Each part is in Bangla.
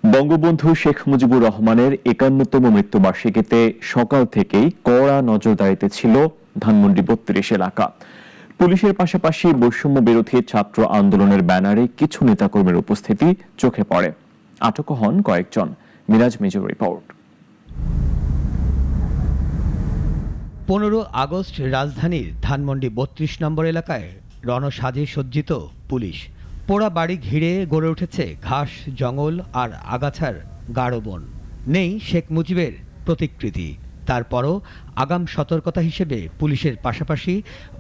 বঙ্গবন্ধু শেখ মুজিবুর রহমানের ৫১তম মৃত্যুবার্ষিকীতে সকাল থেকেই কড়া নজরদারিতে ছিল ধানমন্ডি ৩২ এলাকা। পুলিশের পাশাপাশি বৈষম্য বিরোধী ছাত্র আন্দোলনের ব্যানারে কিছু নেতাকর্মীর উপস্থিতি চোখে পড়ে। আটক হন কয়েকজন। মিরাজ মিজুর রিপোর্ট। ১৫ আগস্ট রাজধানীর ধানমন্ডি ৩২ নম্বর এলাকায় রণসাজে সজ্জিত পুলিশ। পোড়া বাড়ি ঘিরে গড়ে উঠেছে ঘাস, জঙ্গল আর আগাছার গাঢ় বন। নেই শেখ মুজিবের প্রতিকৃতি। তারপরও আগাম সতর্কতা হিসেবে পুলিশের পাশাপাশি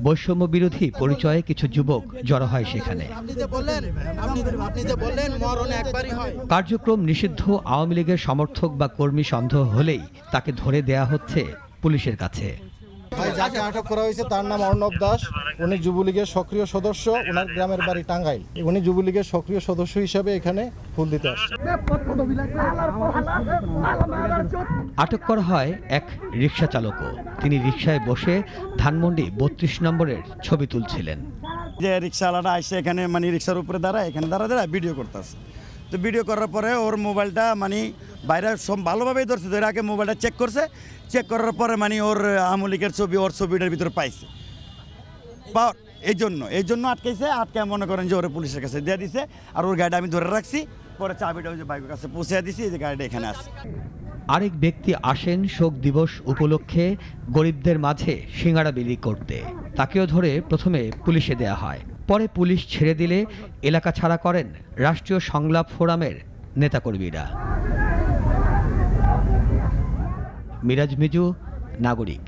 বৈষম্য বিরোধী পরিচয়ে কিছু যুবক জড়ো হয় সেখানে। কার্যক্রম নিষিদ্ধ আওয়ামী লীগের সমর্থক বা কর্মী সন্দেহ হলেই তাকে ধরে দেয়া হচ্ছে পুলিশের কাছে। যাকে আটক করা হয়েছে তার নাম অর্ণব দাস। উনি যুবলীগের সক্রিয় সদস্য। ওনার গ্রামের বাড়ি টাঙ্গাইল। উনি যুবলীগের সক্রিয় সদস্য হিসেবে এখানে ফুল দিতে আসছে। আটক করা হয় এক রিকশা চালকও। তিনি রিকশায় বসে ধানমন্ডি ৩২ নম্বরের ছবি তুলছিলেন। যে রিকশাওয়ালাটা আসছে এখানে রিকশার উপরে দাঁড়ায়, এখানে দাঁড়া ভিডিও করতেছে। তো ভিডিও করার পরে ওর মোবাইলটা বাইরে সব ভালোভাবেই ধরছে, ধরে আগে মোবাইলটা চেক করার পরে ওর আওয়ামী লীগের ছবি ওর ছবিটার ভিতরে পাইছে। এই জন্য আটকে মনে করেন যে ওর পুলিশের কাছে দিয়ে দিছে। আর ওর গাড়িটা আমি ধরে রাখছি, পরে চাবিটা ওই যে বাইকের কাছে পৌঁছে দিছি, এই যে গাড়িটা এখানে আছে। আরেক ব্যক্তি আসেন শোক দিবস উপলক্ষে গরিবদের মাঝে সিঙ্গাড়া বিলি করতে। তাকেও ধরে প্রথমে পুলিশে দেয়া হয়, পরে পুলিশ ছেড়ে দিলে এলাকা ছাড়া করেন রাষ্ট্রীয় সংলাপ ফোরামের নেতাকর্মীরা। মিরাজ মিজু, নাগরিক।